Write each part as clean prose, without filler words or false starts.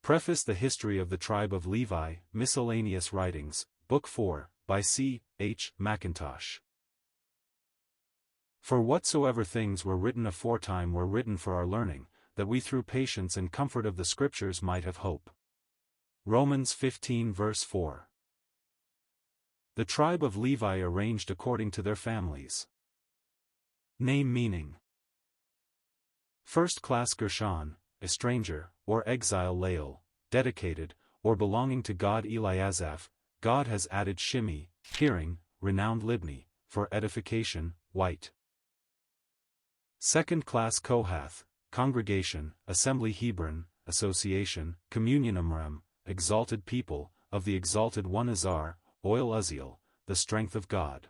Preface: The History of the Tribe of Levi, Miscellaneous Writings, Book 4, by C. H. Mackintosh. For whatsoever things were written aforetime were written for our learning, that we through patience and comfort of the Scriptures might have hope. Romans 15 verse 4. The tribe of Levi arranged according to their families. Name meaning. First class Gershon, a stranger, or exile Lael, dedicated, or belonging to God Eliasaph. God has added Shimei, hearing, renowned Libni, for edification, white. Second class Kohath, congregation, assembly Hebron, association, communion Amram, exalted people, of the exalted one Azar, oil Uzziel, the strength of God.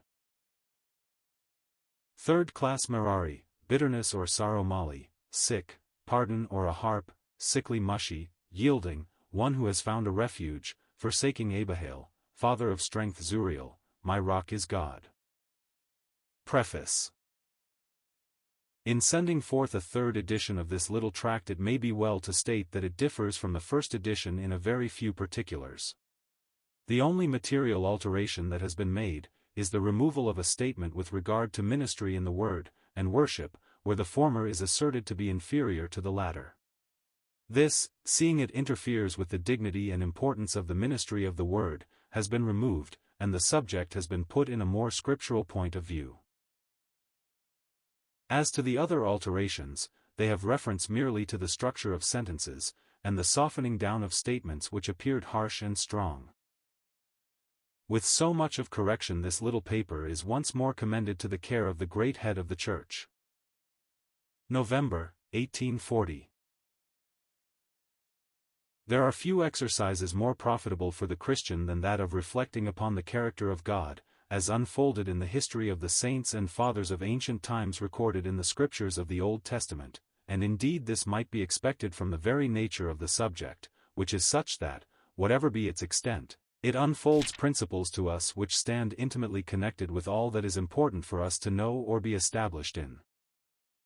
Third class Merari, bitterness or sorrow Mali, sick, pardon or a harp, sickly Mushi, yielding, one who has found a refuge, forsaking Abihail, father of strength Zuriel, my rock is God. Preface. In sending forth a third edition of this little tract, it may be well to state that it differs from the first edition in a very few particulars. The only material alteration that has been made, is the removal of a statement with regard to ministry in the word, and worship, where the former is asserted to be inferior to the latter. This, seeing it interferes with the dignity and importance of the ministry of the word, has been removed, and the subject has been put in a more scriptural point of view. As to the other alterations, they have reference merely to the structure of sentences, and the softening down of statements which appeared harsh and strong. With so much of correction, this little paper is once more commended to the care of the great head of the Church. November, 1840. There are few exercises more profitable for the Christian than that of reflecting upon the character of God, as unfolded in the history of the saints and fathers of ancient times recorded in the Scriptures of the Old Testament, and indeed this might be expected from the very nature of the subject, which is such that, whatever be its extent, it unfolds principles to us which stand intimately connected with all that is important for us to know or be established in.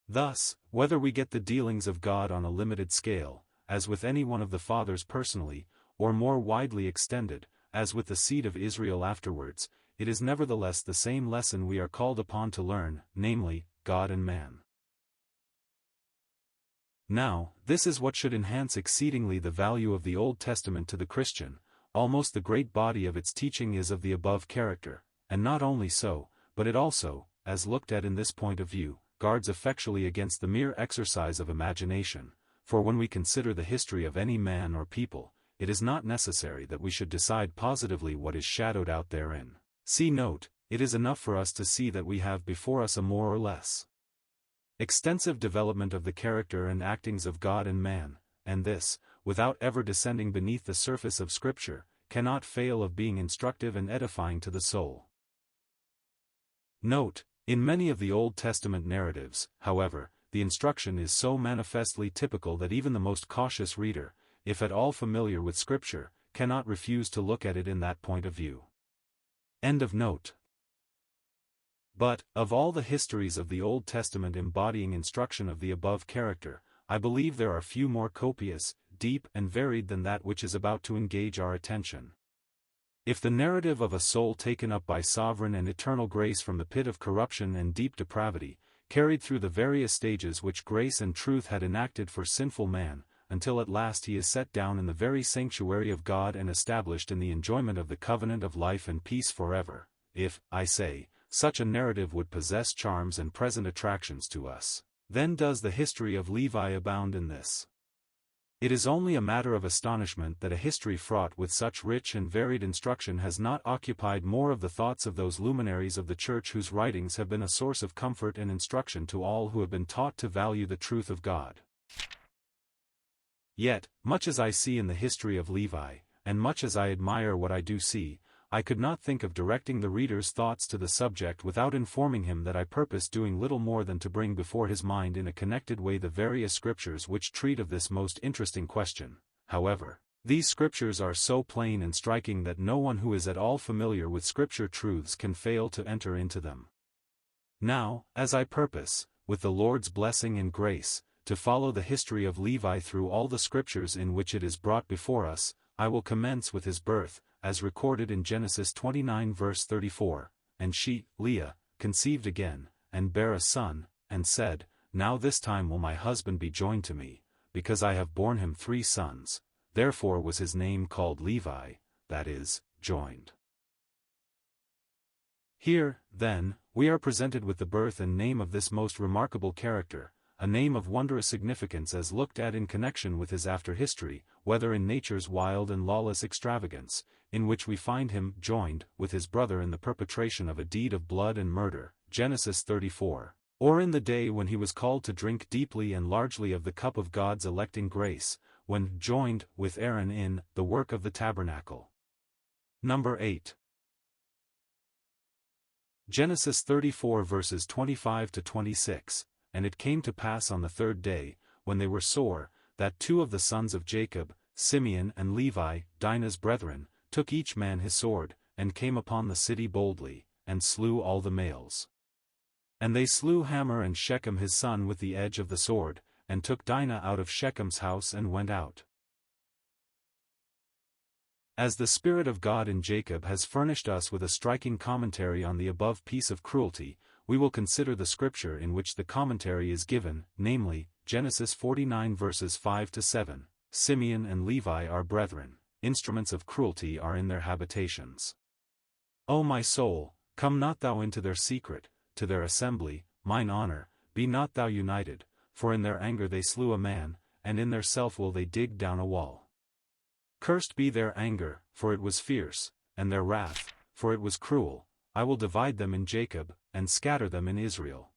Thus, whether we get the dealings of God on a limited scale, as with any one of the fathers personally, or more widely extended, as with the seed of Israel afterwards, it is nevertheless the same lesson we are called upon to learn, namely, God and man. Now, this is what should enhance exceedingly the value of the Old Testament to the Christian. Almost the great body of its teaching is of the above character, and not only so, but it also, as looked at in this point of view, guards effectually against the mere exercise of imagination, for when we consider the history of any man or people, it is not necessary that we should decide positively what is shadowed out therein. See note, it is enough for us to see that we have before us a more or less extensive development of the character and actings of God and man, and this, without ever descending beneath the surface of Scripture, cannot fail of being instructive and edifying to the soul. Note, in many of the Old Testament narratives, however, the instruction is so manifestly typical that even the most cautious reader, if at all familiar with Scripture, cannot refuse to look at it in that point of view. End of note. But, of all the histories of the Old Testament embodying instruction of the above character, I believe there are few more copious, deep and varied than that which is about to engage our attention. If the narrative of a soul taken up by sovereign and eternal grace from the pit of corruption and deep depravity, carried through the various stages which grace and truth had enacted for sinful man, until at last he is set down in the very sanctuary of God and established in the enjoyment of the covenant of life and peace forever, if, I say, such a narrative would possess charms and present attractions to us, then does the history of Levi abound in this. It is only a matter of astonishment that a history fraught with such rich and varied instruction has not occupied more of the thoughts of those luminaries of the Church whose writings have been a source of comfort and instruction to all who have been taught to value the truth of God. Yet, much as I see in the history of Levi, and much as I admire what I do see, I could not think of directing the reader's thoughts to the subject without informing him that I purpose doing little more than to bring before his mind in a connected way the various scriptures which treat of this most interesting question. However, these scriptures are so plain and striking that no one who is at all familiar with scripture truths can fail to enter into them. Now, as I purpose, with the Lord's blessing and grace, to follow the history of Levi through all the scriptures in which it is brought before us, I will commence with his birth, as recorded in Genesis 29 verse 34, and she, Leah, conceived again, and bare a son, and said, Now this time will my husband be joined to me, because I have borne him 3 sons, therefore was his name called Levi, that is, joined. Here, then, we are presented with the birth and name of this most remarkable character, a name of wondrous significance as looked at in connection with his after history, whether in nature's wild and lawless extravagance, in which we find him joined with his brother in the perpetration of a deed of blood and murder, Genesis 34, or in the day when he was called to drink deeply and largely of the cup of God's electing grace, when joined with Aaron in the work of the tabernacle. Number 8. Genesis 34 verses 25 to 26, And it came to pass on the 3rd day, when they were sore, that 2 of the sons of Jacob, Simeon and Levi, Dinah's brethren, took each man his sword, and came upon the city boldly, and slew all the males. And they slew Hamor and Shechem his son with the edge of the sword, and took Dinah out of Shechem's house and went out. As the Spirit of God in Jacob has furnished us with a striking commentary on the above piece of cruelty, we will consider the scripture in which the commentary is given, namely, Genesis 49 verses 5 to 7, Simeon and Levi are brethren, instruments of cruelty are in their habitations. O my soul, come not thou into their secret, to their assembly, mine honor, be not thou united, for in their anger they slew a man, and in their self will they dig down a wall. Cursed be their anger, for it was fierce, and their wrath, for it was cruel. I will divide them in Jacob, and scatter them in Israel.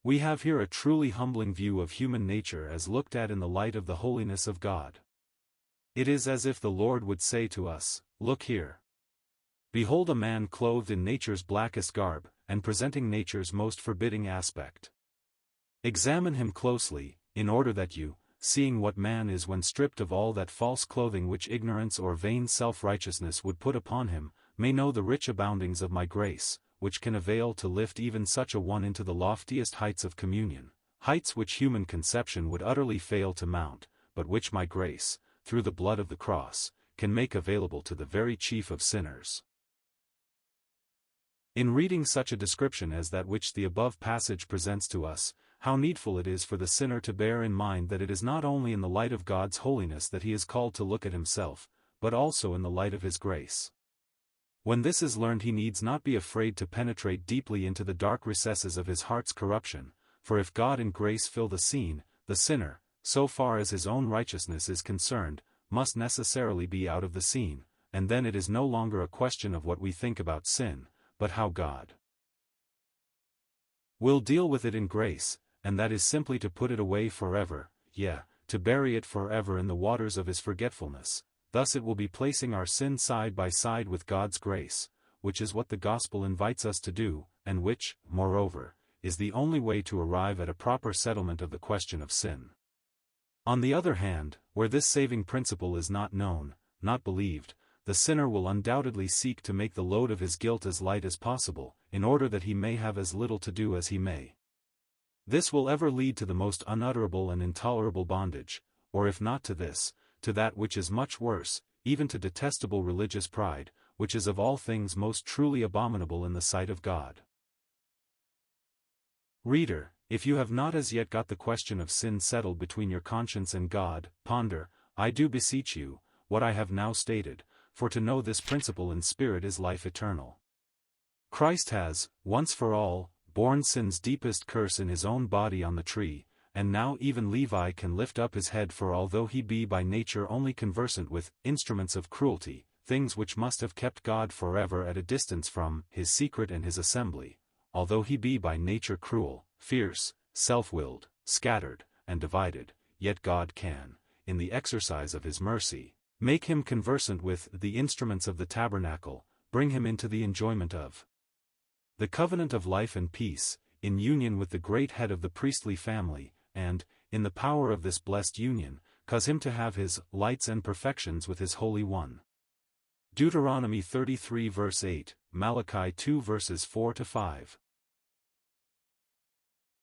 We have here a truly humbling view of human nature as looked at in the light of the holiness of God. It is as if the Lord would say to us, Look here. Behold a man clothed in nature's blackest garb, and presenting nature's most forbidding aspect. Examine him closely, in order that you, seeing what man is when stripped of all that false clothing which ignorance or vain self-righteousness would put upon him, may know the rich aboundings of my grace, which can avail to lift even such a one into the loftiest heights of communion, heights which human conception would utterly fail to mount, but which my grace, through the blood of the cross, can make available to the very chief of sinners. In reading such a description as that which the above passage presents to us, how needful it is for the sinner to bear in mind that it is not only in the light of God's holiness that he is called to look at himself, but also in the light of his grace. When this is learned, he needs not be afraid to penetrate deeply into the dark recesses of his heart's corruption, for if God in grace fill the scene, the sinner, so far as his own righteousness is concerned, must necessarily be out of the scene, and then it is no longer a question of what we think about sin, but how God will deal with it in grace, and that is simply to put it away forever, to bury it forever in the waters of his forgetfulness. Thus it will be placing our sin side by side with God's grace, which is what the gospel invites us to do, and which, moreover, is the only way to arrive at a proper settlement of the question of sin. On the other hand, where this saving principle is not known, not believed, the sinner will undoubtedly seek to make the load of his guilt as light as possible, in order that he may have as little to do as he may. This will ever lead to the most unutterable and intolerable bondage, or if not to this, to that which is much worse, even to detestable religious pride, which is of all things most truly abominable in the sight of God. Reader, if you have not as yet got the question of sin settled between your conscience and God, ponder, I do beseech you, what I have now stated, for to know this principle in spirit is life eternal. Christ has, once for all, borne sin's deepest curse in his own body on the tree, and now even Levi can lift up his head, for although he be by nature only conversant with instruments of cruelty, things which must have kept God forever at a distance from his secret and his assembly, although he be by nature cruel, fierce, self-willed, scattered, and divided, yet God can, in the exercise of his mercy, make him conversant with the instruments of the tabernacle, bring him into the enjoyment of the covenant of life and peace, in union with the great head of the priestly family, and, in the power of this blessed union, cause him to have his lights and perfections with his Holy One. Deuteronomy 33 verse 8, Malachi 2 verses 4 to 5.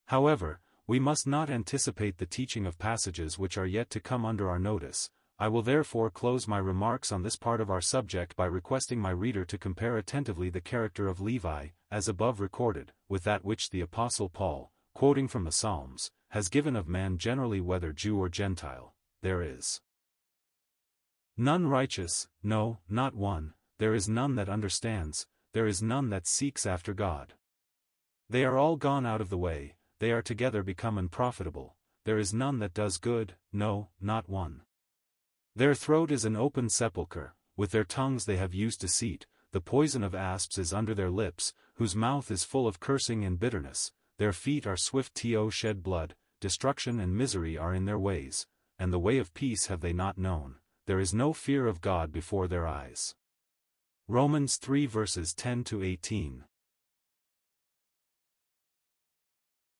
However, We must not anticipate the teaching of passages which are yet to come under our notice. I will therefore close my remarks on this part of our subject by requesting my reader to compare attentively the character of Levi, as above recorded, with that which the Apostle Paul, quoting from the Psalms, has given of man generally, whether Jew or Gentile. There is none righteous, no, not one, there is none that understands, there is none that seeks after God. They are all gone out of the way, they are together become unprofitable, there is none that does good, no, not one. Their throat is an open sepulchre, with their tongues they have used deceit, the poison of asps is under their lips, whose mouth is full of cursing and bitterness, their feet are swift to shed blood, destruction and misery are in their ways, and the way of peace have they not known, there is no fear of God before their eyes. Romans 3 verses 10 to 18.